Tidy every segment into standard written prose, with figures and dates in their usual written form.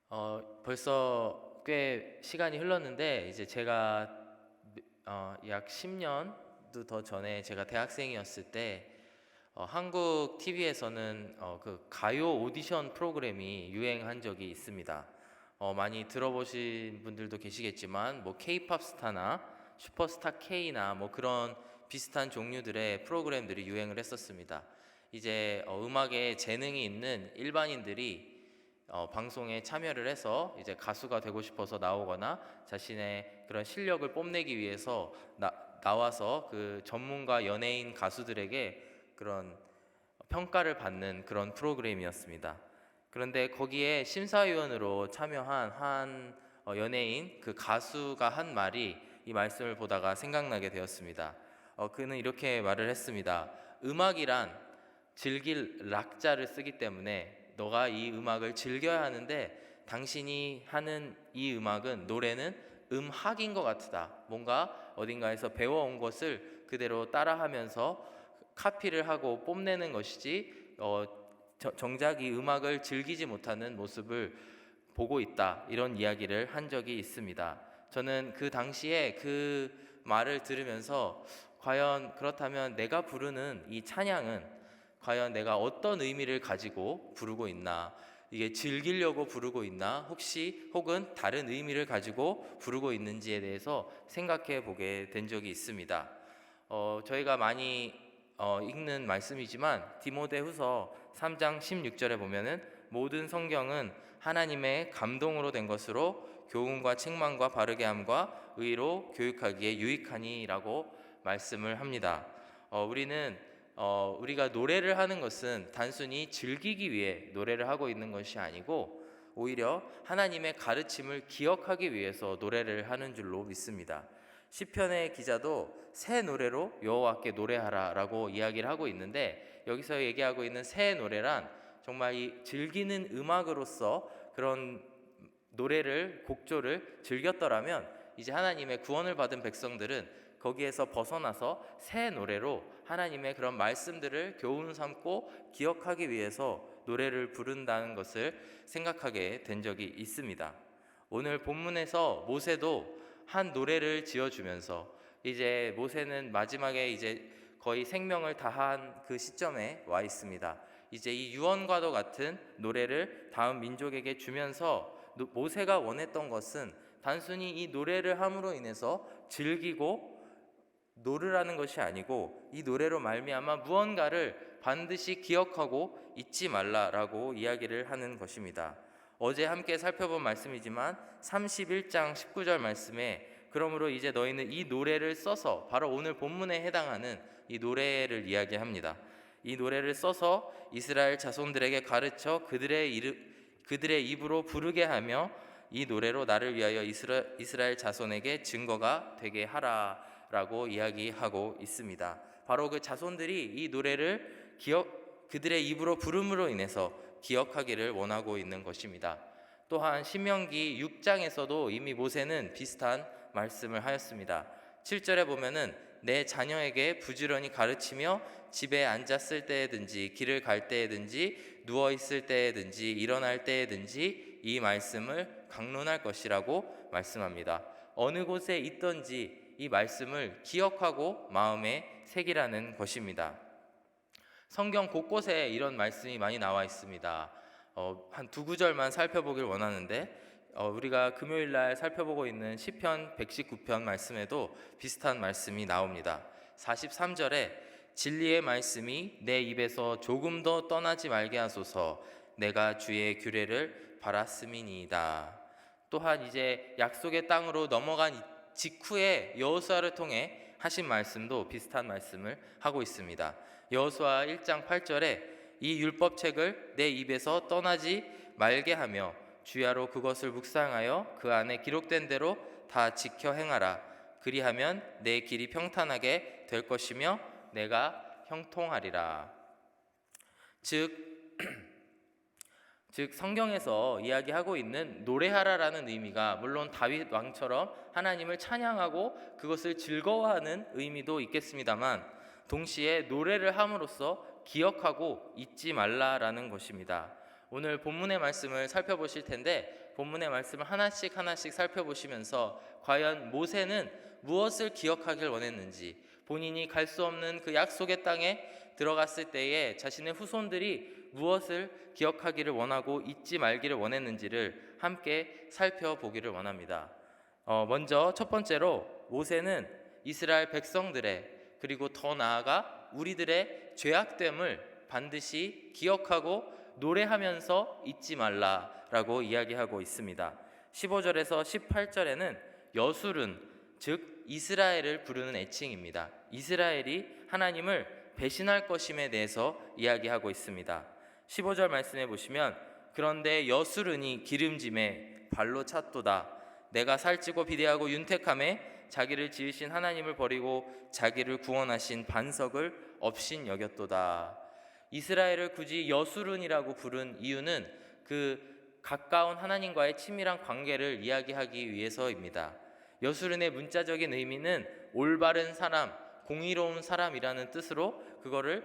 벌써 꽤 시간이 흘렀는데 이제 제가 약 10년도 더 전에 제가 대학생이었을 때 한국 TV에서는 그 가요 오디션 프로그램이 유행한 적이 있습니다. 많이 들어보신 분들도 계시겠지만 뭐 K-팝 스타나 슈퍼스타 K나 뭐 그런 비슷한 종류들의 프로그램들이 유행을 했었습니다. 이제 음악에 재능이 있는 일반인들이 방송에 참여를 해서 이제 가수가 되고 싶어서 나오거나 자신의 그런 실력을 뽐내기 위해서 나와서 그 전문가 연예인 가수들에게 그런 평가를 받는 그런 프로그램이었습니다. 그런데 거기에 심사위원으로 참여한 한 연예인 그 가수가 한 말이 이 말씀을 보다가 생각나게 되었습니다. 그는 이렇게 말을 했습니다. 음악이란 즐길 락자를 쓰기 때문에 너가 이 음악을 즐겨야 하는데 당신이 하는 이 음악은 노래는 음학인 것 같다. 뭔가 어딘가에서 배워온 것을 그대로 따라하면서 카피를 하고 뽐내는 것이지 정작 이 음악을 즐기지 못하는 모습을 보고 있다. 이런 이야기를 한 적이 있습니다. 저는 그 당시에 그 말을 들으면서 과연 그렇다면 내가 부르는 이 찬양은 과연 내가 어떤 의미를 가지고 부르고 있나, 이게 즐기려고 부르고 있나, 혹은 다른 의미를 가지고 부르고 있는지에 대해서 생각해 보게 된 적이 있습니다. 저희가 많이 읽는 말씀이지만 디모데후서 3장 16절에 보면은 모든 성경은 하나님의 감동으로 된 것으로 교훈과 책망과 바르게 함과 의로 교육하기에 유익하니라고 말씀을 합니다. 우리가 노래를 하는 것은 단순히 즐기기 위해 노래를 하고 있는 것이 아니고 오히려 하나님의 가르침을 기억하기 위해서 노래를 하는 줄로 믿습니다. 시편의 기자도 새 노래로 여호와께 노래하라라고 이야기를 하고 있는데 여기서 얘기하고 있는 새 노래란 정말 이 즐기는 음악으로서 그런 곡조를 즐겼더라면 이제 하나님의 구원을 받은 백성들은 거기에서 벗어나서 새 노래로 하나님의 그런 말씀들을 교훈 삼고 기억하기 위해서 노래를 부른다는 것을 생각하게 된 적이 있습니다. 오늘 본문에서 모세도 한 노래를 지어주면서 이제 모세는 마지막에 이제 거의 생명을 다한 그 시점에 와 있습니다. 이제 이 유언과도 같은 노래를 다음 민족에게 주면서 모세가 원했던 것은 단순히 이 노래를 함으로 인해서 즐기고 노르라는 것이 아니고 이 노래로 말미암아 무언가를 반드시 기억하고 잊지 말라라고 이야기를 하는 것입니다. 어제 함께 살펴본 말씀이지만 31장 19절 말씀에 그러므로 이제 너희는 이 노래를 써서 바로 오늘 본문에 해당하는 이 노래를 이야기합니다. 이 노래를 써서 이스라엘 자손들에게 가르쳐 그들의 입으로 부르게 하며 이 노래로 나를 위하여 이스라엘 자손에게 증거가 되게 하라라고 이야기하고 있습니다. 바로 그 자손들이 이 노래를 그들의 입으로 부름으로 인해서 기억하기를 원하고 있는 것입니다. 또한 신명기 6장에서도 이미 모세는 비슷한 말씀을 하였습니다. 7절에 보면은 내 자녀에게 부지런히 가르치며 집에 앉았을 때에든지 길을 갈 때에든지 누워 있을 때에든지 일어날 때에든지 이 말씀을 강론할 것이라고 말씀합니다. 어느 곳에 있든지 이 말씀을 기억하고 마음에 새기라는 것입니다. 성경 곳곳에 이런 말씀이 많이 나와 있습니다. 한 두 구절만 살펴보길 원하는데 우리가 금요일 날 살펴보고 있는 시편 119편 말씀에도 비슷한 말씀이 나옵니다. 43절에 진리의 말씀이 내 입에서 조금 더 떠나지 말게 하소서 내가 주의 규례를 바랐음이니이다. 또한 이제 약속의 땅으로 넘어간 직후에 여호수아를 통해 하신 말씀도 비슷한 말씀을 하고 있습니다. 여호수아 1장 8절에 이 율법책을 내 입에서 떠나지 말게 하며 주야로 그것을 묵상하여 그 안에 기록된 대로 다 지켜 행하라. 그리하면 내 길이 평탄하게 될 것이며 내가 형통하리라. 즉 성경에서 이야기하고 있는 노래하라라는 의미가 물론 다윗 왕처럼 하나님을 찬양하고 그것을 즐거워하는 의미도 있겠습니다만 동시에 노래를 함으로써 기억하고 잊지 말라라는 것입니다. 오늘 본문의 말씀을 살펴보실 텐데 본문의 말씀을 하나씩 살펴보시면서 과연 모세는 무엇을 기억하길 원했는지, 본인이 갈 수 없는 그 약속의 땅에 들어갔을 때에 자신의 후손들이 무엇을 기억하기를 원하고 잊지 말기를 원했는지를 함께 살펴보기를 원합니다. 먼저 첫 번째로 모세는 이스라엘 백성들의, 그리고 더 나아가 우리들의 죄악됨을 반드시 기억하고 노래하면서 잊지 말라라고 이야기하고 있습니다. 15절에서 18절에는 여술은, 즉 이스라엘을 부르는 애칭입니다. 이스라엘이 하나님을 배신할 것임에 대해서 이야기하고 있습니다. 15절 말씀해 보시면, 그런데 여술은이 기름짐에 발로 찼도다. 내가 살찌고 비대하고 윤택함에 자기를 지으신 하나님을 버리고 자기를 구원하신 반석을 업신 여겼도다. 이스라엘을 굳이 여술은이라고 부른 이유는 그 가까운 하나님과의 친밀한 관계를 이야기하기 위해서입니다. 여술은의 문자적인 의미는 올바른 사람, 공의로운 사람이라는 뜻으로 그거를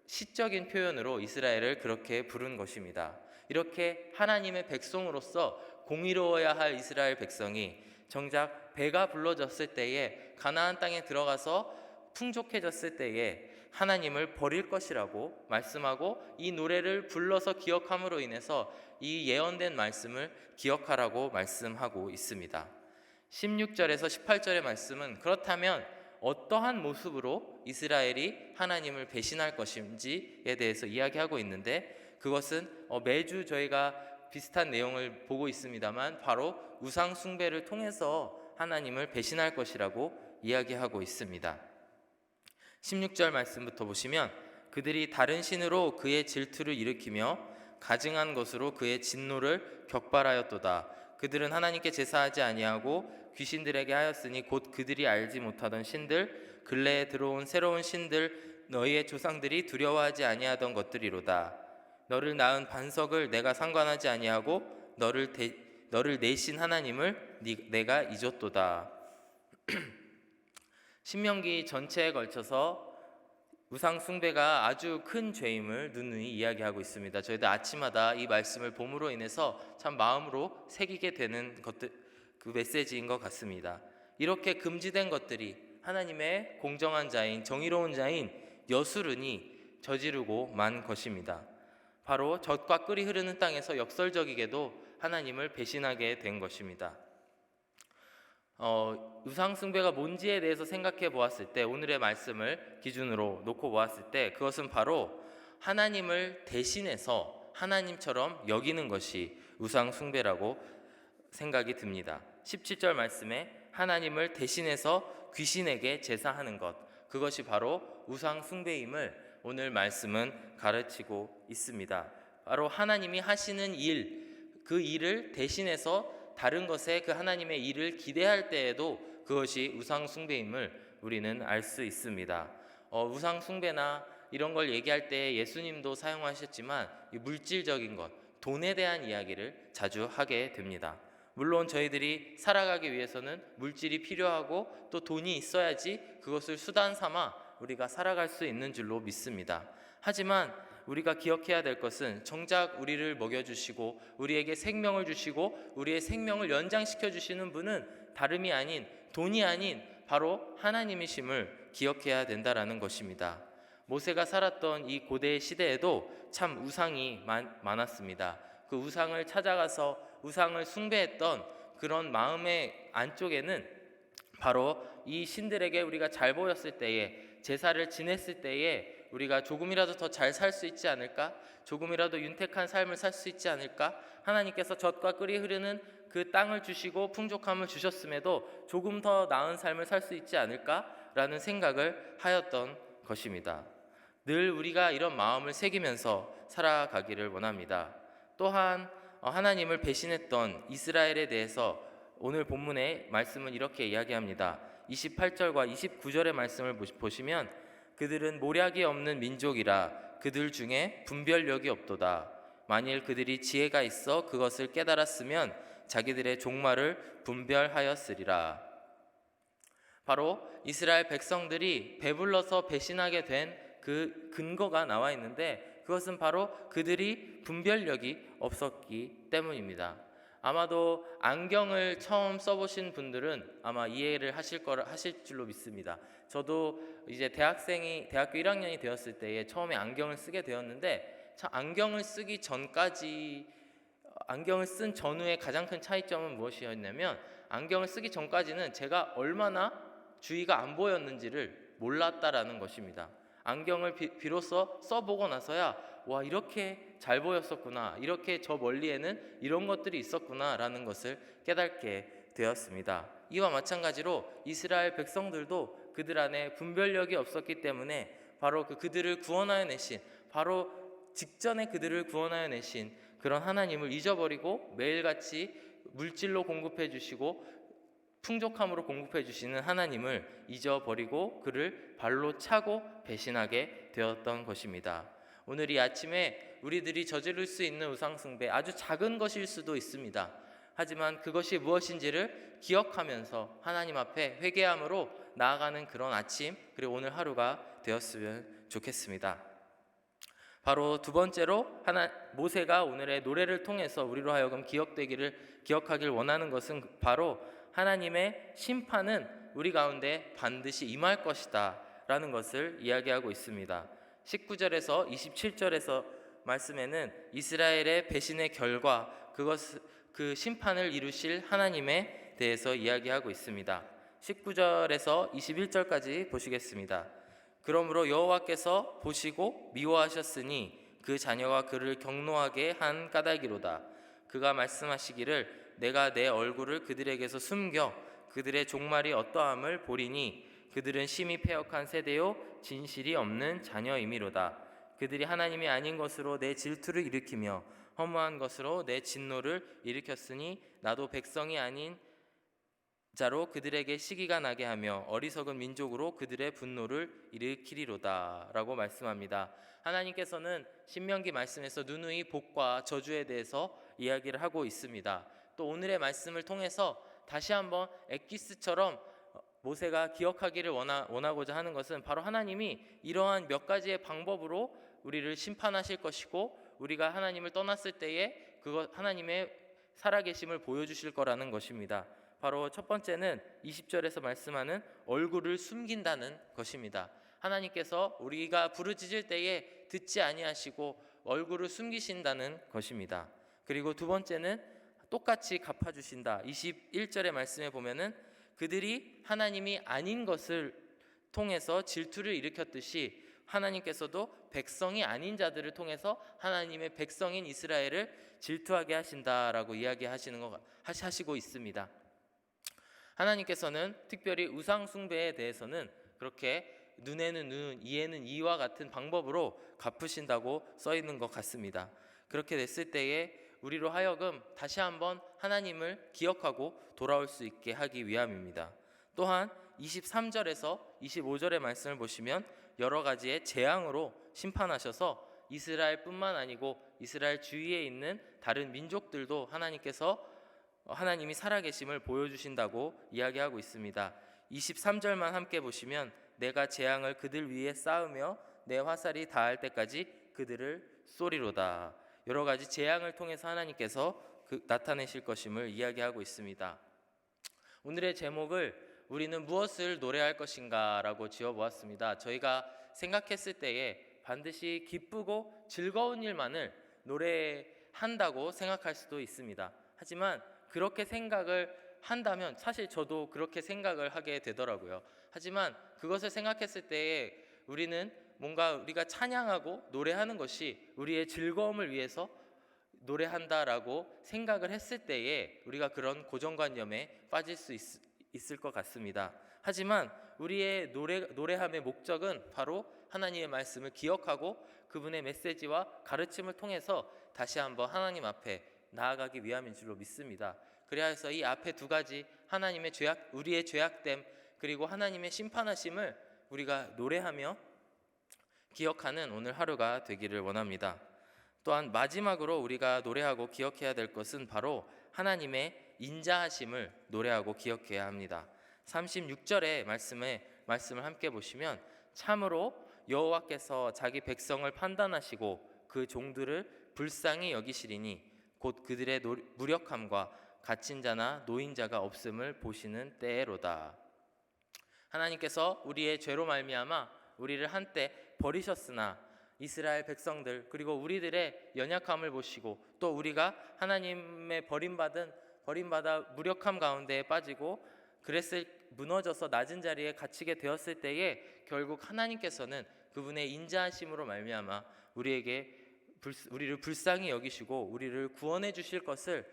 시적인 표현으로 이스라엘을 그렇게 부른 것입니다. 이렇게 하나님의 백성으로서 공의로워야 할 이스라엘 백성이 정작 배가 불러졌을 때에, 가나안 땅에 들어가서 풍족해졌을 때에 하나님을 버릴 것이라고 말씀하고, 이 노래를 불러서 기억함으로 인해서 이 예언된 말씀을 기억하라고 말씀하고 있습니다. 16절에서 18절의 말씀은 그렇다면 어떠한 모습으로 이스라엘이 하나님을 배신할 것인지에 대해서 이야기하고 있는데, 그것은 매주 저희가 비슷한 내용을 보고 있습니다만 바로 우상 숭배를 통해서 하나님을 배신할 것이라고 이야기하고 있습니다. 16절 말씀부터 보시면, 그들이 다른 신으로 그의 질투를 일으키며 가증한 것으로 그의 진노를 격발하였도다. 그들은 하나님께 제사하지 아니하고 귀신들에게 하였으니 곧 그들이 알지 못하던 신들, 근래에 들어온 새로운 신들, 너희의 조상들이 두려워하지 아니하던 것들이로다. 너를 낳은 반석을 내가 상관하지 아니하고 너를 내신 하나님을 내가 잊었도다. 신명기 전체에 걸쳐서 우상 숭배가 아주 큰 죄임을 누누이 이야기하고 있습니다. 저희도 아침마다 이 말씀을 봄으로 인해서 참 마음으로 새기게 되는 그 메시지인 것 같습니다. 이렇게 금지된 것들이 하나님의 공정한 자인, 정의로운 자인 여술은이 저지르고 만 것입니다. 바로 젖과 꿀이 흐르는 땅에서 역설적이게도 하나님을 배신하게 된 것입니다. 우상 숭배가 뭔지에 대해서 생각해 보았을 때, 오늘의 말씀을 기준으로 놓고 보았을 때, 그것은 바로 하나님을 대신해서 하나님처럼 여기는 것이 우상 숭배라고 생각이 듭니다. 17절 말씀에 하나님을 대신해서 귀신에게 제사하는 것, 그것이 바로 우상 숭배임을 오늘 말씀은 가르치고 있습니다. 바로 하나님이 하시는 일, 그 일을 대신해서 다른 것에 그 하나님의 일을 기대할 때에도 그것이 우상 숭배임을 우리는 알 수 있습니다. 우상 숭배나 이런 걸 얘기할 때 예수님도 사용하셨지만 이 물질적인 것, 돈에 대한 이야기를 자주 하게 됩니다. 물론 저희들이 살아가기 위해서는 물질이 필요하고 또 돈이 있어야지 그것을 수단 삼아 우리가 살아갈 수 있는 줄로 믿습니다. 하지만 우리가 기억해야 될 것은 정작 우리를 먹여주시고 우리에게 생명을 주시고 우리의 생명을 연장시켜 주시는 분은 다름이 아닌, 돈이 아닌 바로 하나님이심을 기억해야 된다라는 것입니다. 모세가 살았던 이 고대 시대에도 참 우상이 많았습니다. 그 우상을 찾아가서 우상을 숭배했던 그런 마음의 안쪽에는 바로 이 신들에게 우리가 잘 보였을 때에, 제사를 지냈을 때에 우리가 조금이라도 더 잘 살 수 있지 않을까? 조금이라도 윤택한 삶을 살 수 있지 않을까? 하나님께서 젖과 꿀이 흐르는 그 땅을 주시고 풍족함을 주셨음에도 조금 더 나은 삶을 살 수 있지 않을까? 라는 생각을 하였던 것입니다. 늘 우리가 이런 마음을 새기면서 살아가기를 원합니다. 또한 하나님을 배신했던 이스라엘에 대해서 오늘 본문의 말씀은 이렇게 이야기합니다. 28절과 29절의 말씀을 보시면, 그들은 모략이 없는 민족이라 그들 중에 분별력이 없도다. 만일 그들이 지혜가 있어 그것을 깨달았으면 자기들의 종말을 분별하였으리라. 바로 이스라엘 백성들이 배불러서 배신하게 된 그 근거가 나와 있는데, 그것은 바로 그들이 분별력이 없었기 때문입니다. 아마도 안경을 처음 써보신 분들은 아마 이해를 하실 줄로 믿습니다. 저도 이제 대학교 1학년이 되었을 때에 처음에 안경을 쓰게 되었는데, 참 안경을 쓰기 전까지, 안경을 쓴 전후의 가장 큰 차이점은 무엇이었냐면, 안경을 쓰기 전까지는 제가 얼마나 주위가 안 보였는지를 몰랐다라는 것입니다. 안경을 비로소 써보고 나서야 와, 이렇게 잘 보였었구나, 이렇게 저 멀리에는 이런 것들이 있었구나 라는 것을 깨닫게 되었습니다. 이와 마찬가지로 이스라엘 백성들도 그들 안에 분별력이 없었기 때문에 바로 그들을 구원하여 내신, 바로 직전에 그들을 구원하여 내신 그런 하나님을 잊어버리고 매일같이 물질로 공급해 주시고 풍족함으로 공급해 주시는 하나님을 잊어버리고 그를 발로 차고 배신하게 되었던 것입니다. 오늘 이 아침에 우리들이 저지를 수 있는 우상숭배, 아주 작은 것일 수도 있습니다. 하지만 그것이 무엇인지를 기억하면서 하나님 앞에 회개함으로 나아가는 그런 아침, 그리고 오늘 하루가 되었으면 좋겠습니다. 바로 두 번째로 모세가 오늘의 노래를 통해서 우리로 하여금 기억하길 원하는 것은 바로 하나님의 심판은 우리 가운데 반드시 임할 것이다 라는 것을 이야기하고 있습니다. 19절에서 27절에서 말씀에는 이스라엘의 배신의 결과, 그 심판을 이루실 하나님에 대해서 이야기하고 있습니다. 19절에서 21절까지 보시겠습니다. 그러므로 여호와께서 보시고 미워하셨으니 그 자녀가 그를 경노하게 한 까닭이로다. 그가 말씀하시기를 내가 내 얼굴을 그들에게서 숨겨 그들의 종말이 어떠함을 보리니 그들은 심히 패역한 세대요 진실이 없는 자녀이미로다. 그들이 하나님이 아닌 것으로 내 질투를 일으키며 허무한 것으로 내 진노를 일으켰으니 나도 백성이 아닌 자로 그들에게 시기가 나게 하며 어리석은 민족으로 그들의 분노를 일으키리로다 라고 말씀합니다. 하나님께서는 신명기 말씀에서 누누이 복과 저주에 대해서 이야기를 하고 있습니다. 또 오늘의 말씀을 통해서 다시 한번 엑기스처럼 모세가 기억하기를 원하고자 하는 것은 바로 하나님이 이러한 몇 가지의 방법으로 우리를 심판하실 것이고 우리가 하나님을 떠났을 때에 하나님의 살아계심을 보여주실 거라는 것입니다. 바로 첫 번째는 20절에서 말씀하는 얼굴을 숨긴다는 것입니다. 하나님께서 우리가 부르짖을 때에 듣지 아니하시고 얼굴을 숨기신다는 것입니다. 그리고 두 번째는 똑같이 갚아주신다. 21절의 말씀에 보면은 그들이 하나님이 아닌 것을 통해서 질투를 일으켰듯이 하나님께서도 백성이 아닌 자들을 통해서 하나님의 백성인 이스라엘을 질투하게 하신다라고 하시고 있습니다. 하나님께서는 특별히 우상 숭배에 대해서는 그렇게 눈에는 눈, 이에는 이와 같은 방법으로 갚으신다고 써 있는 것 같습니다. 그렇게 됐을 때에 우리로 하여금 다시 한번 하나님을 기억하고 돌아올 수 있게 하기 위함입니다. 또한 23절에서 25절의 말씀을 보시면 여러 가지의 재앙으로 심판하셔서 이스라엘뿐만 아니고 이스라엘 주위에 있는 다른 민족들도 하나님이 살아계심을 보여주신다고 이야기하고 있습니다. 23절만 함께 보시면 내가 재앙을 그들 위에 쌓으며 내 화살이 닿을 때까지 그들을 쏘리로다. 여러 가지 재앙을 통해서 하나님께서 나타내실 것임을 이야기하고 있습니다. 오늘의 제목을 우리는 무엇을 노래할 것인가 라고 지어보았습니다. 저희가 생각했을 때에 반드시 기쁘고 즐거운 일만을 노래한다고 생각할 수도 있습니다. 하지만 그렇게 생각을 한다면 사실 저도 그렇게 생각을 하게 되더라고요. 하지만 그것을 생각했을 때에 우리는 뭔가 우리가 찬양하고 노래하는 것이 우리의 즐거움을 위해서 노래한다라고 생각을 했을 때에 우리가 그런 고정관념에 빠질 수 있을 것 같습니다. 하지만 우리의 노래함의 목적은 바로 하나님의 말씀을 기억하고 그분의 메시지와 가르침을 통해서 다시 한번 하나님 앞에 나아가기 위함인 줄로 믿습니다. 그래서 이 앞에 두 가지 우리의 죄악됨 그리고 하나님의 심판하심을 우리가 노래하며 기억하는 오늘 하루가 되기를 원합니다. 또한 마지막으로 우리가 노래하고 기억해야 될 것은 바로 하나님의 인자하심을 노래하고 기억해야 합니다. 36절의 말씀을 함께 보시면 참으로 여호와께서 자기 백성을 판단하시고 그 종들을 불쌍히 여기시리니 곧 그들의 무력함과 갇힌 자나 노인자가 없음을 보시는 때로다. 하나님께서 우리의 죄로 말미암아 우리를 한때 버리셨으나 이스라엘 백성들 그리고 우리들의 연약함을 보시고 또 우리가 하나님의 버림받아 무력함 가운데에 빠지고 무너져서 낮은 자리에 갇히게 되었을 때에 결국 하나님께서는 그분의 인자하심으로 말미암아 우리를 불쌍히 여기시고 우리를 구원해 주실 것을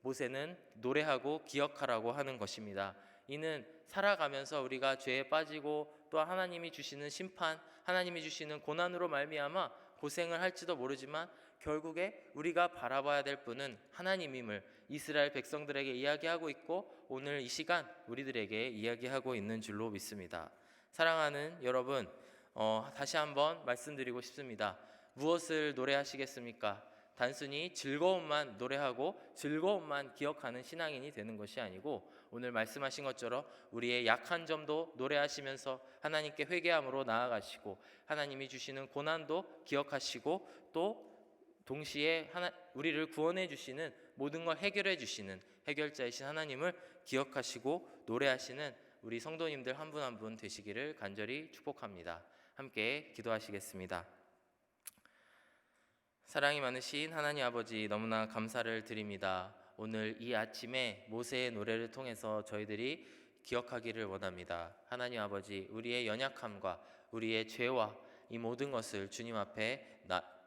모세는 노래하고 기억하라고 하는 것입니다. 이는 살아가면서 우리가 죄에 빠지고 또 하나님이 주시는 심판, 하나님이 주시는 고난으로 말미암아 고생을 할지도 모르지만 결국에 우리가 바라봐야 될 분은 하나님임을 이스라엘 백성들에게 이야기하고 있고 오늘 이 시간 우리들에게 이야기하고 있는 줄로 믿습니다. 사랑하는 여러분, 다시 한번 말씀드리고 싶습니다. 무엇을 노래하시겠습니까? 단순히 즐거움만 노래하고 즐거움만 기억하는 신앙인이 되는 것이 아니고 오늘 말씀하신 것처럼 우리의 약한 점도 노래하시면서 하나님께 회개함으로 나아가시고 하나님이 주시는 고난도 기억하시고 또 동시에 우리를 구원해 주시는 모든 걸 해결해 주시는 해결자이신 하나님을 기억하시고 노래하시는 우리 성도님들 한 분 한 분 되시기를 간절히 축복합니다. 함께 기도하시겠습니다. 사랑이 많으신 하나님 아버지, 너무나 감사를 드립니다. 오늘 이 아침에 모세의 노래를 통해서 저희들이 기억하기를 원합니다. 하나님 아버지, 우리의 연약함과 우리의 죄와 이 모든 것을 주님 앞에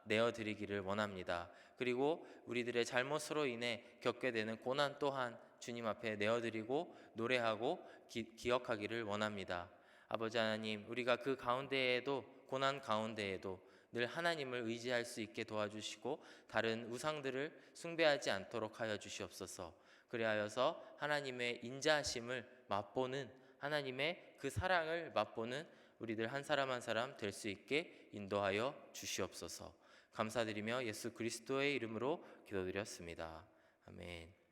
내어드리기를 원합니다. 그리고 우리들의 잘못으로 인해 겪게 되는 고난 또한 주님 앞에 내어드리고 노래하고 기억하기를 원합니다. 아버지 하나님, 우리가 그 가운데에도 고난 가운데에도 늘 하나님을 의지할 수 있게 도와주시고 다른 우상들을 숭배하지 않도록 하여 주시옵소서. 그리하여서 하나님의 인자하심을 맛보는, 하나님의 그 사랑을 맛보는 우리들 한 사람 한 사람 될 수 있게 인도하여 주시옵소서. 감사드리며 예수 그리스도의 이름으로 기도드렸습니다. 아멘.